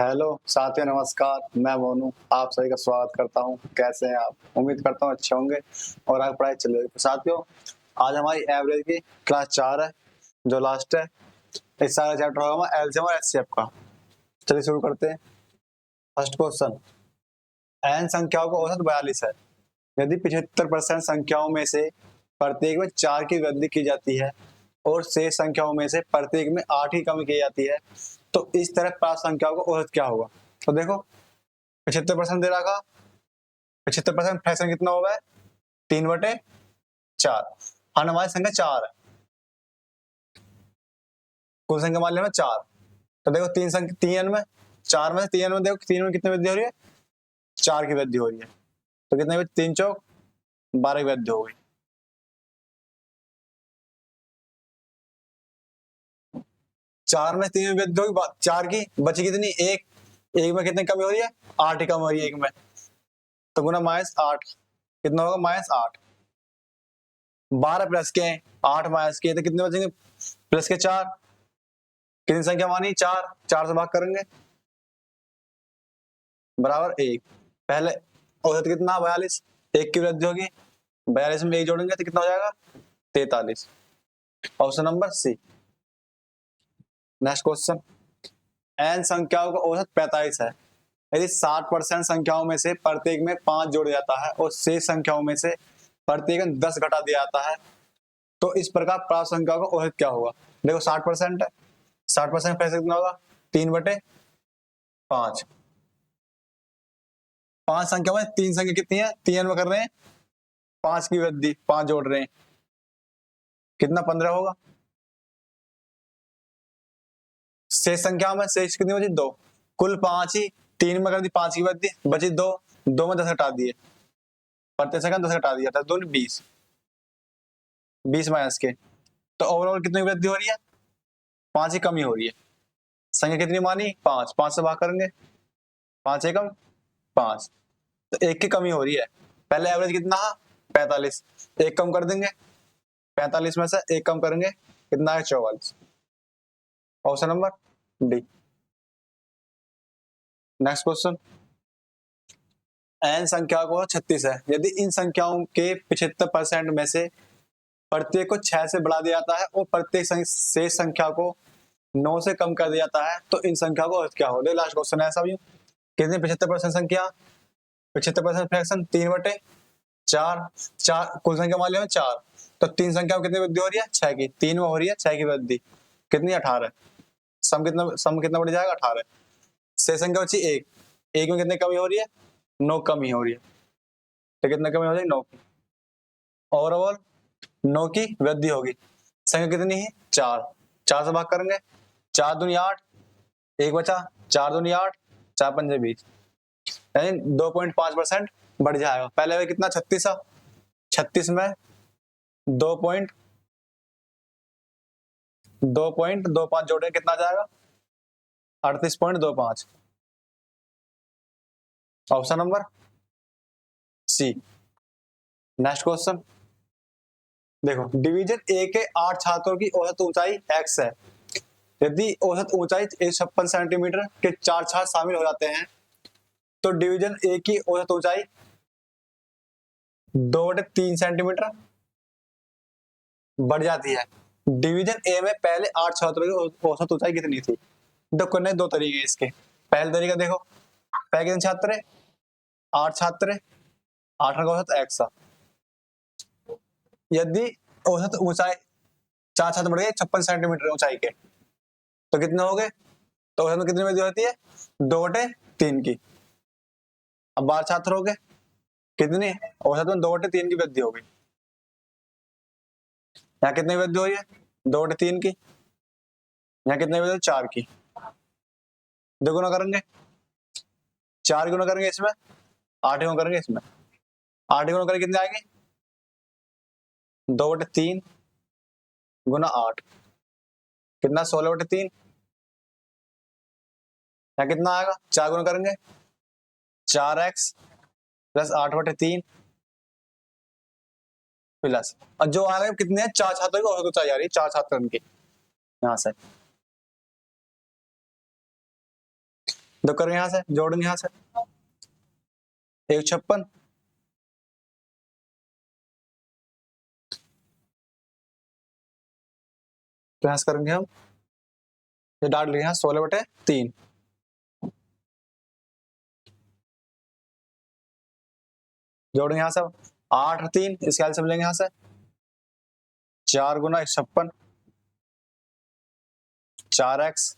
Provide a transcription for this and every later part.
Hello साथियों, नमस्कार। मैं मोनू आप सभी का स्वागत करता हूं। कैसे हैं आप? उम्मीद करता हूं अच्छे होंगे और आपकी पढ़ाई चल रही है। तो साथियों, आज हमारी एवरेज की क्लास 4 है, जो लास्ट है। इस साल का चैप्टर होगा एलसीएम और एचसीएफ का। चलिए शुरू करते हैं। फर्स्ट क्वेश्चन, n संख्याओं का औसत 42 है। यदि 75% संख्याओं में से प्रत्येक में 4 की वृद्धि की जाती है और शेष संख्याओं में से प्रत्येक में 8 की कमी की जाती है, तो इस तरह प्राप्त संख्याओं का औसत क्या होगा? तो देखो, 75% दे रखा। 75% फ्रैक्शन कितना होगा? 3/4। हमारी संख्या 4 है, कुल संख्या मान लिया 4। तो देखो, तीन संख्या 3 में 4 में से 3 में देखो 3 में कितनी वृद्धि हो रही है? 4 की वृद्धि हो रही है। तो कितने 3 चौक 12 की वृद्धि हो गई। चार में 3 में वृद्धि होगी, 4 की बची कितनी? एक। एक में कितनी कमी हो रही है? 8 की कम हो रही है एक में। तो गुना -8 कितना होगा? -8। 12 प्लस के 8 माइनस के, तो कितने बचेंगे? प्लस के 4। कितनी संख्या मानी? 4। 4 से भाग करेंगे बराबर 1। पहले औसत कितना? 42। 1 की वृद्धि होगी, 42 में 1 जोड़ेंगे तो कितना हो जाएगा? 43। Option number C. Next question, n संख्याओं का औसत 45 है। यदि 60% संख्याओं में से प्रत्येक में 5 जोड़ा जाता है और शेष संख्याओं में से प्रत्येक में 10 घटा दिया जाता है, तो इस प्रकार प्राप्त संख्याओं का औसत क्या होगा? देखो, 60% है। 60% पैसे कितना होगा? 3/5। 5 संख्या में 3 संख्या कितनी है? 3 में कर रहे हैं 5 की वृद्धि, 5 जोड़ रहे हैं, कितना? 15 होगा। शेष संख्या में शेष कितनी बची? 2। कुल 5 ही, 3 में कर दी 5 की वृद्धि, बची 2। 2 में 10 घटा दिए, प्रत्येक संख्या 10 घटा दिया, 10 20। 20 माइनस के, तो ओवरऑल कितनी वृद्धि हो रही है? 5 की कमी हो रही है। संख्या कितनी मानी? 5। 5 से भाग करेंगे, 5 एकम 5, तो 1 की कमी हो रही है। पहले एवरेज कितना? 45। 1 कम कर देंगे, 45 में से 1 कम करेंगे, कितना है? 44। Option number D. Next question, n संख्या को 36 है। यदि इन संख्याओं के 75% में से प्रत्येक को 6 से बढ़ा दिया जाता है और प्रत्येक शेष संख्या को 9 से कम कर दिया जाता है, तो इन संख्या को क्या होगा? लास्ट क्वेश्चन है ऐसा भी। कितनी 75% संख्या? 75% फ्रैक्शन 3/4। 4 कुल संख्या मान लिया 4। तो 3 संख्या में कितनी वृद्धि हो रही है? 6 की। 3 में हो रही है 6 की वृद्धि, कितनी? 18। सम कितना बढ़ जाएगा? 18। शेष संख्या बची 1। 1 में कितनी कमी हो रही है? 9 कमी हो रही है, तो कितनी कमी हो जाएगी? 9 की। ओवरऑल 9 की वृद्धि होगी। संख्या कितनी है? 4। 4 से भाग करेंगे, 4 दूनी 8, 1 बचा, 4 दूनी 8, 4 पंजे 20, यानी 2.5% बढ़ जाएगा। पहले में कितना? 36 था। 36 में 2.25 जोड़े, कितना आ जाएगा? 38.25। Option number C. Next question, देखो, डिवीजन ए के 8 छात्रों की औसत ऊंचाई x है। यदि औसत ऊंचाई 156 सेंटीमीटर के 4 छात्र शामिल हो जाते हैं, तो डिवीजन ए की औसत ऊंचाई 2/3 सेंटीमीटर बढ़ जाती है। डिवीजन ए में पहले 8 छात्रों की औसत ऊंचाई कितनी थी? तो करने 2 तरीके हैं इसके। पहले तरीका देखो, पहले कितने छात्र है? 8 छात्र है, 8 का औसत x। यदि औसत ऊंचाई 4 छात्र बढ़ गए 56 सेंटीमीटर ऊंचाई के, तो कितने हो गए? तो औसत में कितनी वृद्धि होती है? 2/3 की। अब 12 छात्र हो गए, कितनी? औसत में 2/3 की वृद्धि हो गई। यहाँ कितनी वृद्धि हुई है? 2/3 की। यहाँ कितनी वृद्धि? 4 की। दोगुना करेंगे, 4 गुना करेंगे इसमें, 8 गुना करेंगे इसमें। 8 गुना करेंगे, कितने आएंगे? 2/3 गुना 8, कितना? 16/3। यहाँ कितना आएगा? 4 गुना करेंगे, 4x प्लस 8/3 प्लस, और जो आ रहे कितने हैं? 4 छात्रों की औसत ऊंचाई आ रही है, 4 छात्र की। यहाँ से दो करेंगे यहां से, जोड़ेंगे यहां से 156, तो यहां से करेंगे हम, ये डाल लिया यहाँ 16/3, जोड़ेंगे यहाँ से 8 और 3, इसके एलसीएम लेंगे यहाँ से 4 गुना 156, 4x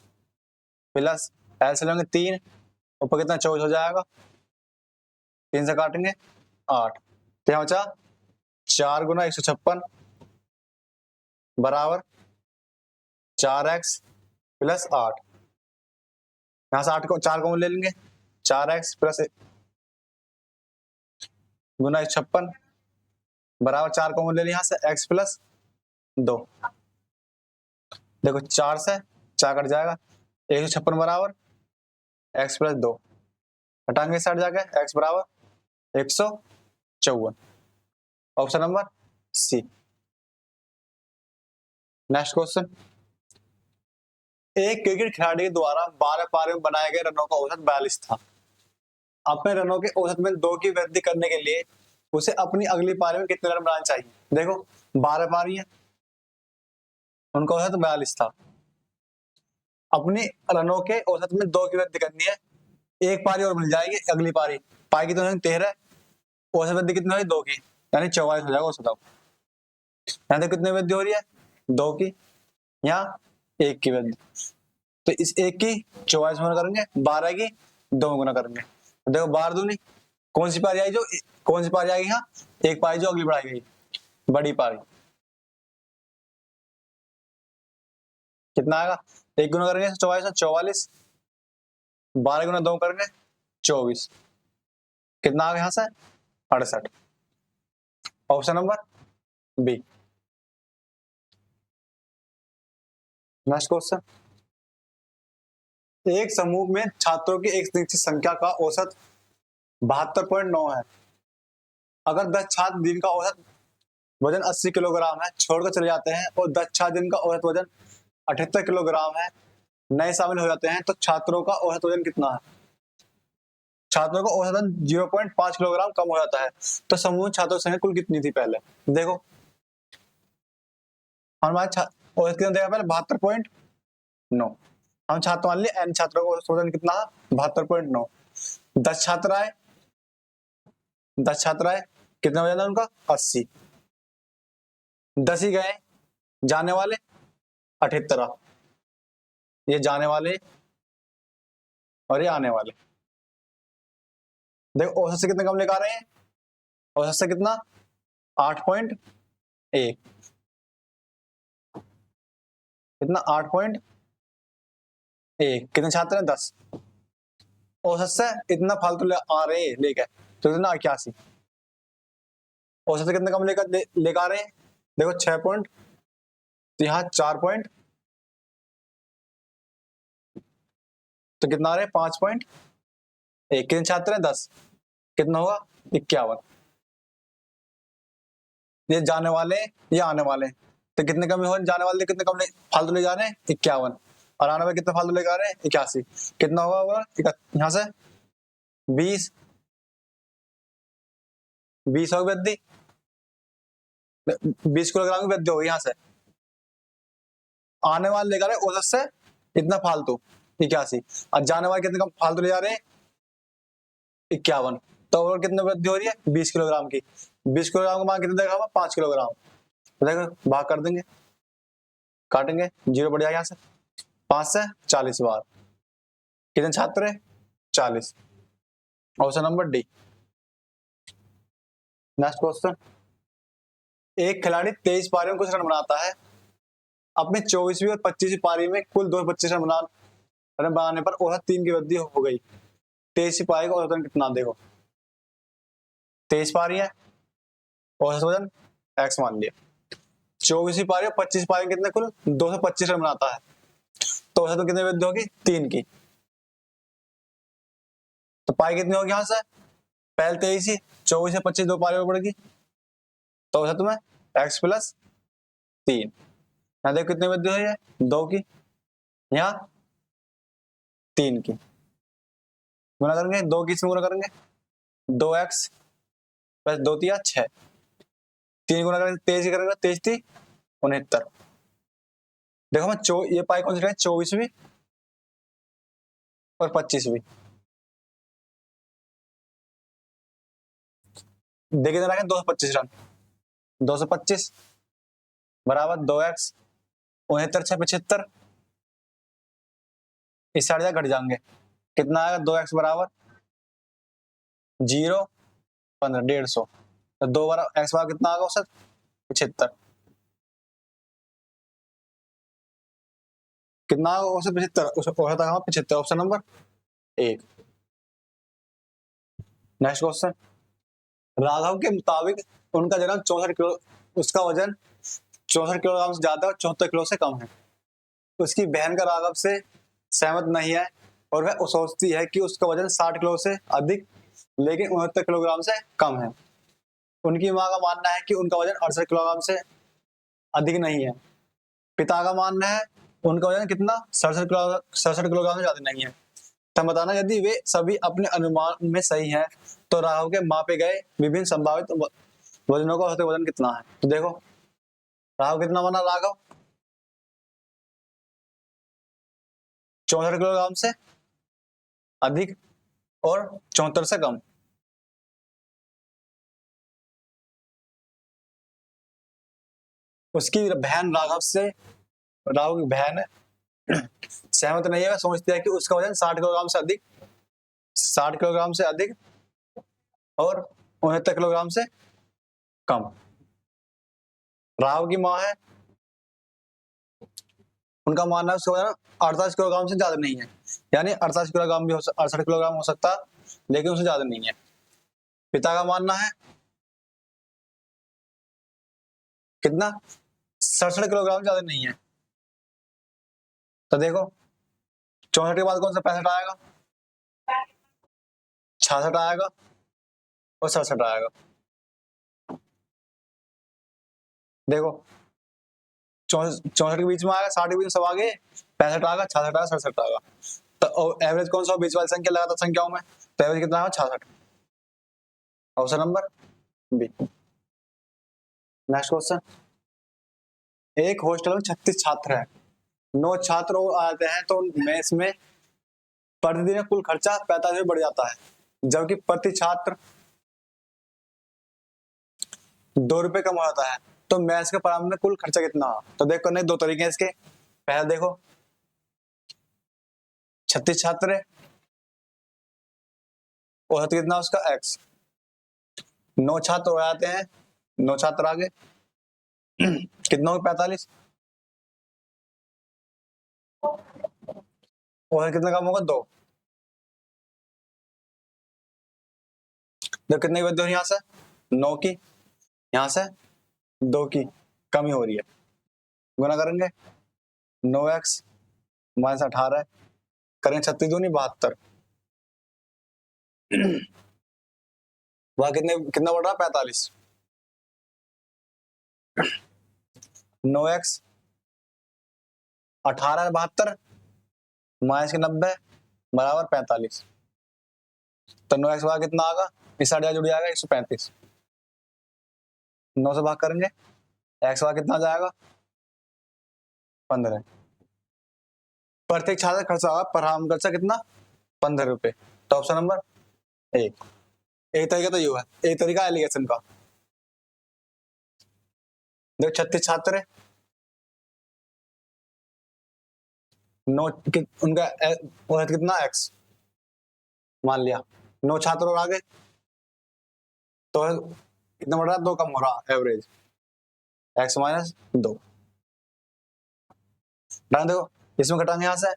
प्लस एलसीएम लेंगे 3, ऊपर कितना 24 हो जाएगा, 3 से काटेंगे 8, तो यहाँ बचा 4 गुना 156 बराबर 4x प्लस 8, यहाँ से 8 को 4 को ले लेंगे, 4x प्लस गुना 156 बराबर 4 को ले लिया यहाँ से x प्लस 2, देखो 4 से 4 कट जाएगा, 156 बराबर x प्लस 2, हटाएंगे इस साइड जाके x बराबर 154, option number C. Next question, एक क्रिकेट खिलाड़ी द्वारा 12 पारियों में बनाए गए रनों का औसत 42 था। अपने रनों के औसत में 2 की वृद्धि करने के लिए उसे अपनी अगली पारी में कितने रन बनाने चाहिए। देखो 12 पारी है, उनका औसत 42 था, अपनी रनों के औसत में 2 की वृद्धि करनी है, एक पारी और मिल जाएगी अगली पारी, पारी की तो 13, औसत वृद्धि कितनी होगी 2 की, यानी 44 हो जाएगा औसत। यहाँ देखो कितनी वृद्धि हो रही है 2 की, यहाँ 1 की वृद्धि, तो इस 1 की 44 गुना करेंगे, 12 की 2 गुना करेंगे, देखो 12 दूनी कौन सी पारी आई, जो कौन सी पारी आएगी, यहाँ एक पारी जो अगली बढ़ाई गई बड़ी पारी, कितना आएगा 1 गुना करेंगे 44 44, 12 गुना 2 करेंगे 24, कितना आ गया यहाँ से 68, option number B. Next question, एक समूह में छात्रों की एक निश्चित संख्या का औसत 72.9 है। अगर 10 छात्र दिन का औसत वजन 80 किलोग्राम है छोड़कर चले जाते हैं और 10 छात्र दिन का औसत वजन 78 किलोग्राम है नए शामिल हो जाते हैं, तो छात्रों का औसत वजन कितना है। छात्रों का औसत वजन 0.5 किलोग्राम कम हो जाता है, तो समूह छात्रों की संख्या कुल कितनी थी। पहले देखो हमारे औसत कितना देगा, पहले 72.9, हम छात्र मान लिए n छात्रों का औसत वजन कितना है 72.9, 10 छात्र आए, 10 छात्र आए, कितना वजन है उनका 80, 10 ही गए, जाने वाले 78, ये जाने वाले और ये आने वाले, देखो औसत से कितने कम लेकर आ रहे हैं, औसत से कितना 8.1, कितना 8.1, कितने छात्र हैं 10, औसत से इतना फालतू ले आ रहे हैं लेकर, तो कितना 81, औसत से कितने कम लेकर आ रहे हैं, देखो 6 पॉइंट, तो यहाँ 4 पॉइंट, तो कितना आ रहे हैं 5.1, कितने छात्र हैं 10, कितना होगा 51, ये जाने वाले ये आने वाले, तो कितने कम हो जाने वाले, कितने कम फालतू ले जा रहे हैं 51, और आने वाले कितने फालतू लेकर आ रहे हैं 81, कितना होगा यहाँ से 20, 20 हो वृद्धि, 20 किलोग्राम की वृद्धि होगी यहाँ से, आने वाले लेकर औसत से इतना फालतू 81, और जाने वाले कितने कम फालतू ले जा रहे हैं 51, तो और कितने वृद्धि हो रही है 20 किलोग्राम की, 20 किलोग्राम का मान कितना देखा हुआ 5 किलोग्राम, तो देखो भाग कर देंगे, काटेंगे 0 बढ़ जाएगा यहाँ से, 5 से 40 बार, कितने छात्र है 40, option number D. Next question, एक खिलाड़ी 23 पारियों में कुछ रन बनाता है, अपने 24वीं और 25वीं पारी में कुल 225 रन बनाने पर औसत 3 की वृद्धि हो गई, 23वीं पारी का औसत कितना, देखो 23 पारी है, औसत वजन x मान लिया, 24वीं पारी और 25 पारी कितने कुल 225 रन बनाता है, तो औसत कितनी वृद्धि होगी 3 की, तो पाई कितनी होगी यहाँ से पहले 23, 24 से 25 दो पारी में पड़ेगी, तो औसत में x प्लस 3, यहाँ देखो कितनी वृद्धि हुई है 2 की, यहाँ 3 की, गुना करेंगे, 2 किस में गुना करेंगे, 2x प्लस 2 तिया 6, 3 गुना करेंगे 23 करेंगे, 23 ती 69। देखो मैं ये पाई कौन सी रहे, 24वीं और 25वीं। देखिए जरा 225 रन, 225 बराबर 2x, 69 6 75, इस साइड घट जाएंगे, कितना आएगा, 2x बराबर 0 15 150, तो 2 बार x बराबर कितना आएगा औसत 75, कितना आएगा औसत 75, औसत आएगा 75, option number 1। Next question, Raghav के मुताबिक उनका जन्म 64 किलो, उसका वजन 64 किलोग्राम से ज्यादा और 74 किलो से कम है। उसकी बहन का राघव से सहमत नहीं है और वह सोचती है कि उसका वजन 60 किलो से अधिक लेकिन 69 किलोग्राम से कम है। उनकी मां का मानना है कि उनका वजन 68 किलोग्राम से अधिक नहीं है। पिता का मानना है उनका वजन कितना, 67 किलोग्राम से ज्यादा नहीं है। तब बताना यदि वे सभी अपने अनुमान में सही हैं तो राघव के मापे गए विभिन्न संभावित वजनों का औसत वजन कितना है। तो देखो राघव कितना बना, राघव 64 किलोग्राम से अधिक और 74 से कम। उसकी बहन राघव की बहन सहमत नहीं है, वह सोचती है कि उसका वजन 60 किलोग्राम से अधिक, 60 किलोग्राम से अधिक और 69 किलोग्राम से कम। राघव की मां है, उनका मानना है उसका वजन 48 किलोग्राम से ज्यादा नहीं है, यानी 48 किलोग्राम भी 68 किलोग्राम हो सकता लेकिन उससे ज्यादा नहीं है। पिता का मानना है कितना, 67 किलोग्राम ज्यादा नहीं है। तो देखो 64 के बाद कौन सा 65 आएगा, 66 आएगा और 67 आएगा। देखो 64 के बीच में आएगा, 60 के बीच में सब आगे, 65 आएगा, 66 आएगा, 67 आएगा। तो एवरेज कौन सा बीच वाली संख्या लगातार संख्याओं में, तो एवरेज कितना है 66, option number B. Next question, एक हॉस्टल में 36 छात्र हैं, 9 छात्र आते हैं तो मेस में प्रतिदिन कुल खर्चा 45 बढ़ जाता है, जबकि प्रति छात्र 2 रुपए कम हो जाता है, तो मैथ्स के प्रारंभ में कुल खर्चा कितना। तो देखो नहीं, 2 तरीके हैं इसके। पहले देखो 36 छात्र है, औसत कितना उसका x, 9 छात्र हो जाते हैं, 9 छात्र आगे कितना हो 45, औसत कितना कम होगा 2। तो कितने की वृद्धि हो रही है, यहाँ से 9 की, यहाँ से 2 की कमी हो रही है। गुना करेंगे 9x माइनस 18 करेंगे 36 दूनी 72, वह कितना बढ़ रहा 45, 9x 18 72 माइनस के 90 बराबर 45, तो 9x भाग कितना आएगा, इस साइड जुड़ जाएगा 135, 9 से भाग करेंगे, x भाग कितना जाएगा 15। प्रत्येक छात्र खर्चा होगा परामर्श खर्चा कितना 15 रुपए, तो ऑप्शन नंबर 1। एक तरीका तो ये है, एक तरीका एलिगेशन का। देखो 36 छात्र है, उनका औसत कितना x मान लिया, 9 छात्र और आगे तो कितना बढ़ रहा है, 2 कम हो रहा एवरेज, x माइनस 2। देखो इसमें घटाएंगे यहाँ से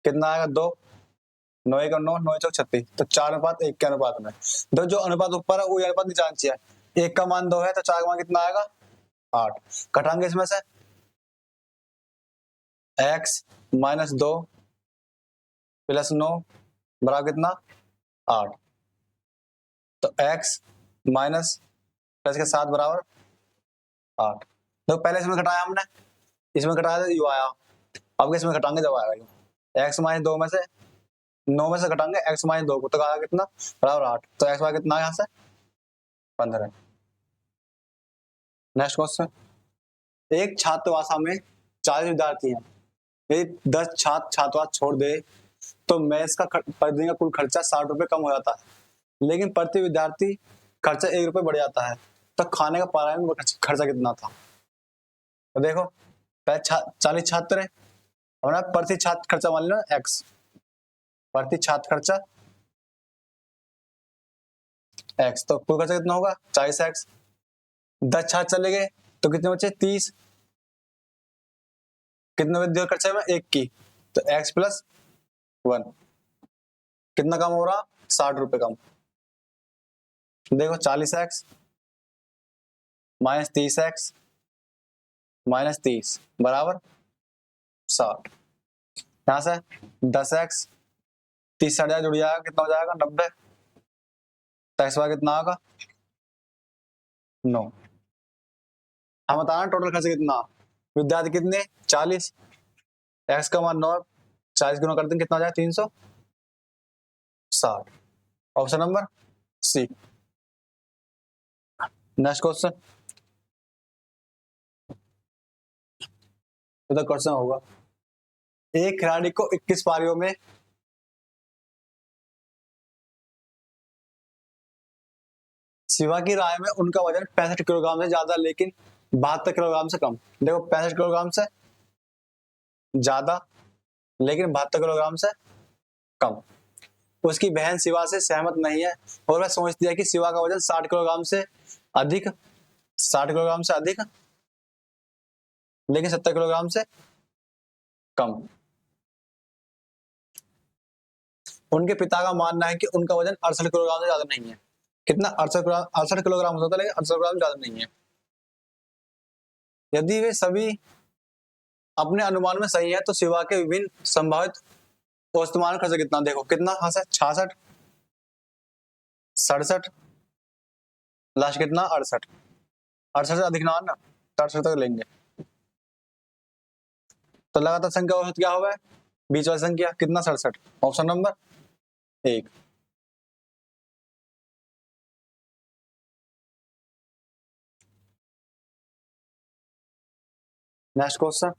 कितना आएगा 2, 9 1 9, 9 चौक 36, तो 4:1 के अनुपात में। तो जो अनुपात ऊपर है वो अनुपात नीचे आना चाहिए, 1 का मान 2 है तो 4 का मान कितना आएगा 8। घटाएंगे इसमें से x माइनस 2 प्लस 9 बराबर कितना 8, तो x माइनस प्लस के 7 बराबर 8। तो पहले इसमें घटाया हमने, इसमें घटाया तो यू आया, अब इसमें घटाएंगे जब आएगा x माइनस 2 में से 9 में से घटाएंगे x माइनस 2 को, तो आया कितना, बराबर 8। तो x वाई कितना यहाँ से 15। नेक्स्ट क्वेश्चन, एक छात्रवासा में 40 विद्यार्थी हैं, यदि 10 छात्रवास छोड़ दे तो मेस का प्रतिदिन का कुल खर्चा 60 रुपए कम हो जाता है, लेकिन प्रति विद्यार्थी खर्चा 1 रुपए बढ़ जाता है, तो खाने का प्रारंभिक खर्चा कितना था। तो देखो पहले 40 छात्र है, हमारा प्रति छात्र खर्चा मान लो x, प्रति छात्र खर्चा x, तो कुल खर्चा कितना होगा 40x। 10 छात्र चले गए तो कितने बचे 30, कितने विद्युत खर्चा है 1 की, तो x प्लस 1, कितना कम हो रहा 60 रुपए कम। देखो 40x माइनस 30x माइनस 30 बराबर 60। यहां से 10x 30 से जुड़ जाएगा, कितना हो जाएगा 90, तो x वाई कितना आएगा 9। हम बताना टोटल खर्चा कितना, विद्यार्थी कितने 40, x का मान 9, 40 गुना कर देंगे कितना हो जाएगा 360। Option number C. Next question, तो क्वेश्चन होगा, एक खिलाड़ी को 21 पारियों में शिवा की राय में उनका वजन 65 किलोग्राम से ज्यादा लेकिन 72 किलोग्राम से कम। देखो 65 किलोग्राम से ज्यादा लेकिन 72 किलोग्राम से कम। उसकी बहन शिवा से सहमत नहीं है और वह सोचती है कि शिवा का वजन 60 किलोग्राम से अधिक, 60 किलोग्राम से अधिक लेकिन 70 किलोग्राम से कम। उनके पिता का मानना है कि उनका वजन 68 किलोग्राम से ज्यादा नहीं है। कितना 68 किलोग्राम होता है लेकिन 68 किलोग्राम ज्यादा नहीं है। यदि वे सभी अपने अनुमान में सही है तो शिवा के विभिन्न संभावित औसतमान खर्च कितना, देखो कितना 66 67 लास्ट कितना 68, 68 से अधिक ना, 68 तक लेंगे। तो लगातार संख्या औसत क्या होगा, बीच वाली संख्या कितना 67, ऑप्शन नंबर 1। नेक्स्ट क्वेश्चन,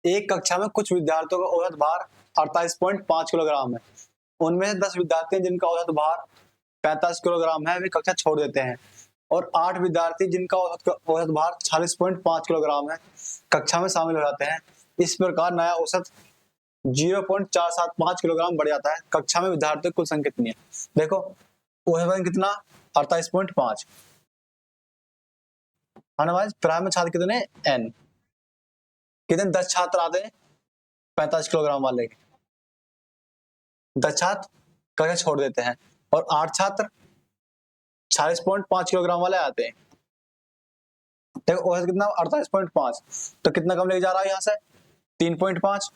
एक कक्षा में कुछ विद्यार्थियों का औसत भार 48.5 किलोग्राम है। उनमें से 10 विद्यार्थी हैं जिनका औसत भार 45 किलोग्राम है, वे कक्षा छोड़ देते हैं, और 8 विद्यार्थी जिनका औसत भार 40.5 किलोग्राम है कक्षा में शामिल हो जाते हैं। इस प्रकार नया औसत 0.475 किलोग्राम बढ़ जाता है। कक्षा में विद्यार्थियों की कुल संख्या कितनी है, देखो औसत कितना 48.5, प्राइम में छात्र कितने n, कितने 10 छात्र आते हैं 45 किलोग्राम वाले, 10 छात्र कक्षा छोड़ देते हैं और 8 छात्र 40.5 किलोग्राम वाले आते हैं। देखो औसत कितना 48.5, तो कितना कम लेके जा रहा है यहाँ से 3.5,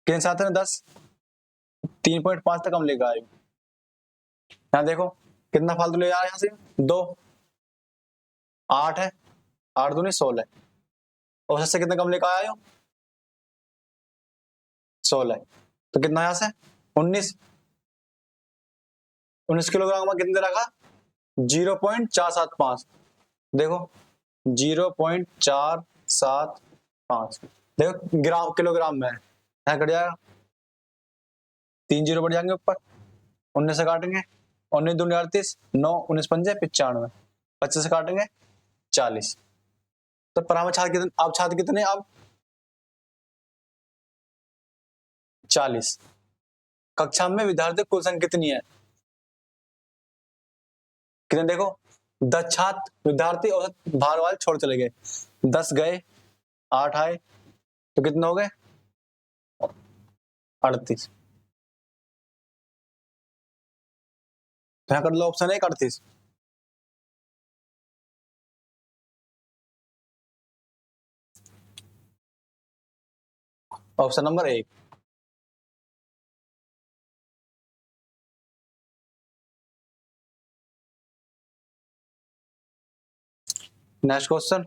कितने छात्र हैं 10, 3.5 तक कम लेकर आए। यहाँ देखो कितना फालतू ले जा रहा है यहाँ से 2, 8 है, 8 दूनी 16, औसत से कितना कम लेकर आए हो 16, तो कितना यहाँ से 19, 19 किलोग्राम में कितने रखा 0.475, देखो 0.475, देखो ग्राम किलोग्राम में यहाँ कट जाएगा, 3 जीरो बढ़ जाएंगे ऊपर, 19 से काटेंगे 19 दूनी 38, 9 19 पंजे 95, 25 से काटेंगे 40। तो परामर्श छात्र कितने, अब छात्र कितने अब 40। कक्षा में विद्यार्थी कुल संख्या कितनी है, कितने देखो 10 छात्र विद्यार्थी और बाहर वाले छोड़ चले गए, 10 गए 8 आए, तो कितने हो गए 38। तो कर लो option 1 38। Option number 1। Next question,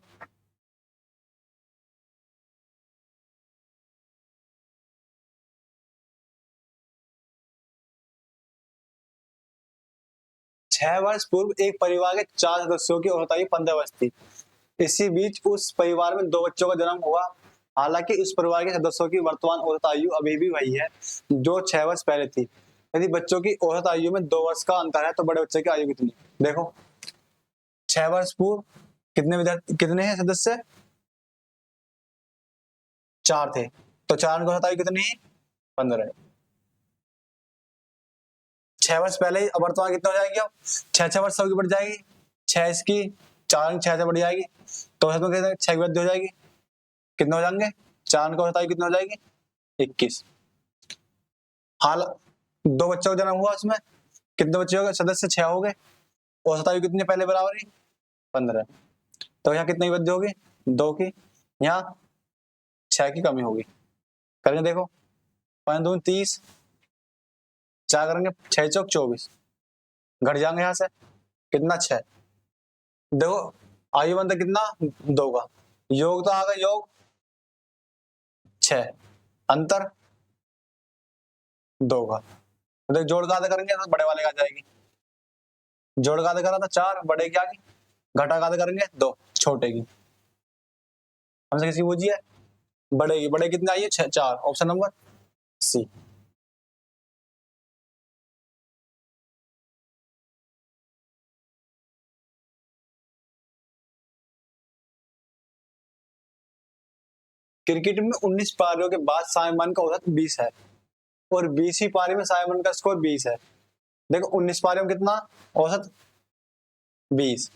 6 वर्ष पूर्व एक परिवार के 4 सदस्यों की औसत आयु 15 वर्ष थी। इसी बीच उस परिवार में 2 बच्चों का जन्म हुआ। हालांकि उस परिवार के सदस्यों की वर्तमान औसत आयु अभी भी वही है जो 6 वर्ष पहले थी। यदि बच्चों की औसत आयु में 2 वर्ष का अंतर है तो बड़े बच्चे की आयु कितनी? देखो 6 वर्ष पूर्व कितने विद्यार्थी, कितने हैं सदस्य? 4 थे, तो 4 की औसत आयु कितनी है? 15। 6 वर्ष पहले ही, अब वर्तमान कितना हो जाएगी? अब 6 वर्ष सबकी बढ़ जाएगी, 6 इसकी, 4 6 से बढ़ जाएगी, तो औसत में कितने? 6 की वृद्धि हो जाएगी, कितने हो जाएंगे? 4 की औसत आयु कितनी हो जाएगी? 21। हाल 2 बच्चों का जन्म हुआ, उसमें कितने बच्चे हो गए? सदस्य 6 हो गए, औसत आयु कितनी पहले बराबर ही? 15। तो यहाँ कितनी वृद्धि होगी? 2 की, यहाँ 6 की कमी होगी। करेंगे देखो, 5 दूनी 30, 4 करेंगे 6 चौक 24, घट जाएंगे यहाँ से कितना? 6। देखो आयु बनता कितना? 2 का, योग तो आ गया, योग 6, अंतर 2 का। तो जोड़ का आधा करेंगे तो बड़े वाले का आ जाएगी, जोड़ का आधा करा था 4, बड़े की आ गई, घटा का आधा करेंगे 2, छोटे की। हमसे किसी पूछी है? बड़े की, बड़े कितने आई है? 6 4, ऑप्शन नंबर सी। क्रिकेट में 19 पारियों के बाद साइमन का औसत 20 है और 20वीं पारी में साइमन का स्कोर 20 है। देखो 19 पारियों में कितना औसत? 20,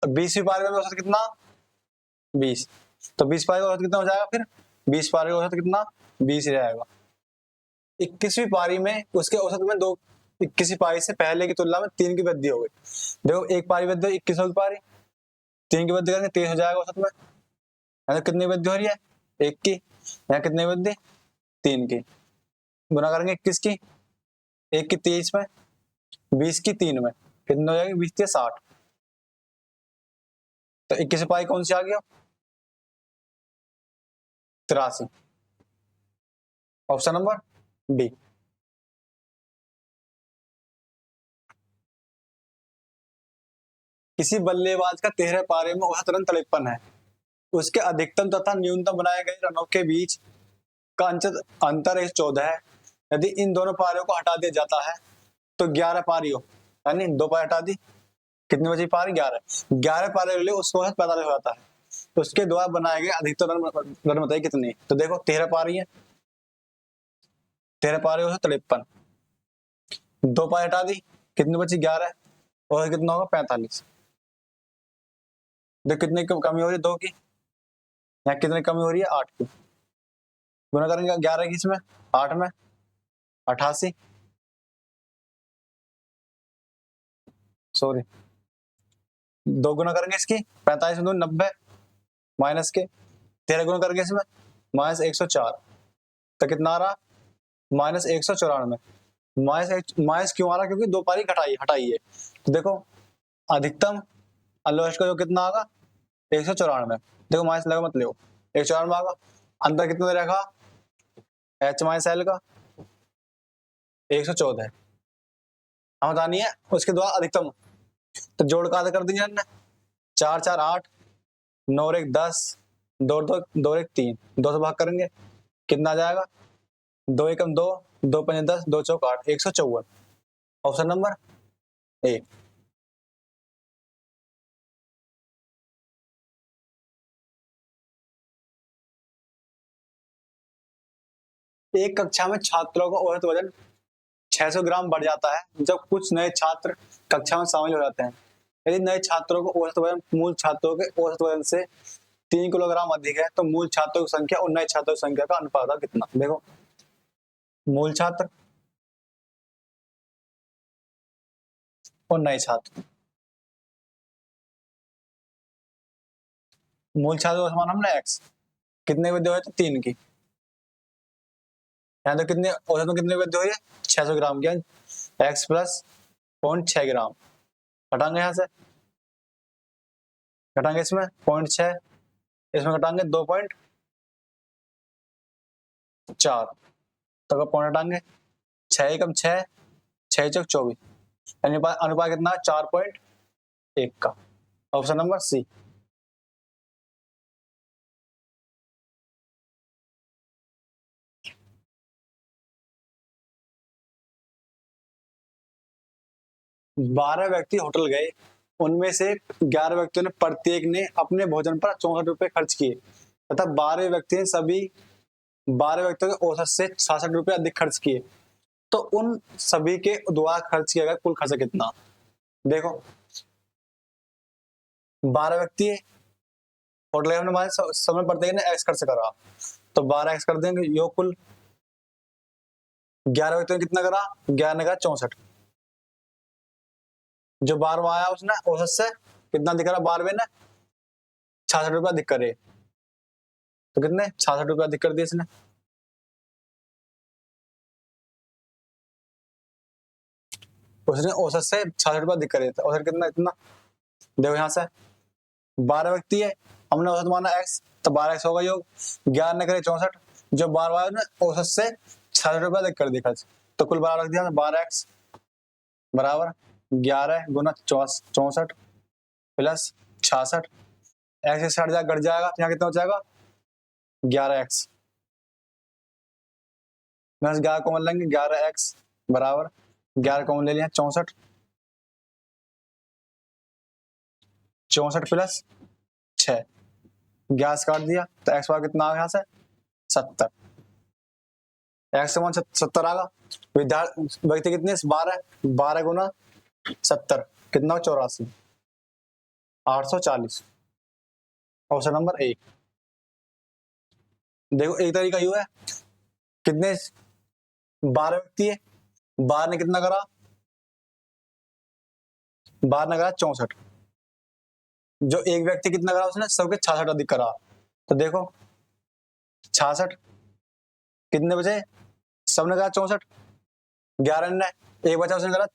और 20वीं पारी में औसत कितना? 20, तो 20 पारी का औसत कितना हो जाएगा फिर? 20 पारी का औसत कितना? 20 ही रहेगा। 21वीं पारी में उसके औसत में 21वीं पारी से पहले की तुलना में 3 की वृद्धि हो गई। देखो एक पारी वृद्धि, 21वीं पारी, 3 की वृद्धि करेंगे 23 हो जाएगा औसत में। यहाँ कितनी वृद्धि हो रही है? 1 की, यहाँ कितनी वृद्धि? 3 की, गुना करेंगे 21 की, 1 की 23 में, 20 की 3 में, कितनी हो जाएगी? 20 की 60, तो 21 पाई कौन सी आ गया? 83, ऑप्शन नंबर डी। किसी बल्लेबाज का 13 पारे में औसत रन 53 है, उसके अधिकतम तथा न्यूनतम बनाए गए रनों के बीच का अंतर 114 है। यदि इन दोनों पारियों को हटा दिया जाता है तो 11 पारियों, यानी 2 पारी हटा दी, कितनी बची पारी? 11 पारी ले उसको 45 हो जाता है, तो उसके द्वारा बनाए गए अधिकतम रन बताइए कितने? तो देखो 13 पारी है, 13 पारी हो 53, 2 पारी हटा दी, कितनी बची? 11, और कितना होगा? 45। देखो कितनी कमी हो रही है? 2 की, यहाँ कितनी कमी हो रही है? 8 की, गुना करेंगे 11 की इसमें, 8 में, 88, सॉरी 2 गुना करेंगे इसकी, 45 में 90, माइनस के 13 गुना करेंगे इसमें, माइनस 104, तो कितना आ रहा? माइनस 194। माइनस क्यों आ रहा? क्योंकि 2 पारी हटाई है। तो देखो अधिकतम लोएस्ट का जो कितना आगा? 194। देखो माइनस लगा मत ले, 194 आगा, अंतर कितना दे रखा? एच माइनस एल का 114 है, हम बतानी है उसके द्वारा अधिकतम, तो जोड़ का आधा कर दीजिए हमने, 4 4 8, 9 और 1 10, 2 2 2 1 3, 2 से भाग करेंगे कितना आ जाएगा? 2 एकम 2, 2 पंजे 10, 2 चौक 8, 154, ऑप्शन नंबर ए। एक कक्षा में छात्रों का औसत वजन 600 ग्राम बढ़ जाता है जब कुछ नए छात्र कक्षा में शामिल हो जाते हैं। यदि नए छात्रों को औसत वजन मूल छात्रों के औसत वजन से 3 किलोग्राम अधिक है तो मूल छात्रों की संख्या और नए छात्रों की संख्या का अनुपात कितना? देखो मूल छात्र और नए छात्र, मूल छात्र का समान हमने x, कितने वृद्धि हुई? तो 3 की, यहाँ तो कितने औसत में कितनी वृद्धि हुई है? 600 ग्राम की, x प्लस 0.6 ग्राम, घटाएंगे यहाँ से, घटाएंगे इसमें 0.6, इसमें घटाएंगे 2.4, तो अगर पौने हटाएंगे 6 एकम 6, 6 चौक 24, अनुपात अनुपात कितना है? 4.1 का। Option number C. बारह व्यक्ति होटल गए, उनमें से 11 व्यक्तियों ने प्रत्येक ने अपने भोजन पर 64 रुपए खर्च किए तथा 12 व्यक्तियों के औसत से 66 रुपए अधिक खर्च किए, तो उन सभी के द्वारा खर्च किया गया कुल खर्च कितना? देखो, 12 व्यक्ति है, होटल हमने हमारे समय प्रत्येक ने एक्स खर्च करा, तो 12x कर देंगे, योग कुल 11 व्यक्तियों ने कितना करा? 11 ने करा 64। जो 12वां आया उसने औसत से कितना दिख रहा? 12वें ने 66 रुपया अधिक करे, तो कितने? 66 रुपया अधिक कर दिए इसने। उसने औसत से 66 रुपया अधिक करे, तो औसत कितना? इतना। देखो यहाँ से 12 व्यक्ति है, हमने औसत माना x, तो 12x होगा योग 11 ने करे 64, जो 12 ने औसत से 66 रुपया अधिक कर दिया खर्च, तो कुल 12 रख दिया, 12x बराबर 11 गुना 64 प्लस 66, एक्स से हट जाएगा, घट जाएगा, तो यहाँ कितना हो जाएगा? 11x। 11 कॉमन लेंगे, 11x बराबर 11 कॉमन ले लिया 64, 64 प्लस 6, 11 से काट दिया, तो एक्स बार कितना आ गया यहाँ से? 70। एक्स समान 70 आ गया। विद्यार्थी व्यक्ति कितने? 12, 12 गुना 70 कितना? 84, 840। Option number A. देखो एक तरीका यू है, कितने 12 व्यक्ति है, 12 ने कितना करा? 12 ने करा 64, जो एक व्यक्ति कितना करा उसने? सबके 66 अधिक करा, तो देखो 66 कितने बचे? सबने करा 64, 11 ने एक बचा उसने करा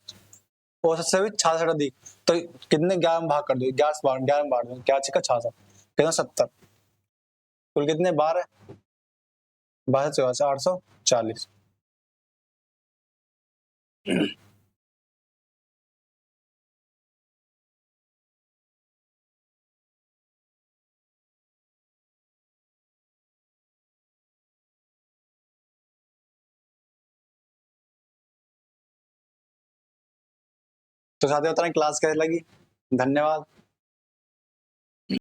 औसत से भी 66 अधिक, तो कितने? 11 में भाग कर दो, 11 से 11 में बांट दो, क्या छिका 66 कितना? 70। कुल कितने? 12, 12 से 840। तो साथियों, क्लास कैसी लगी? धन्यवाद।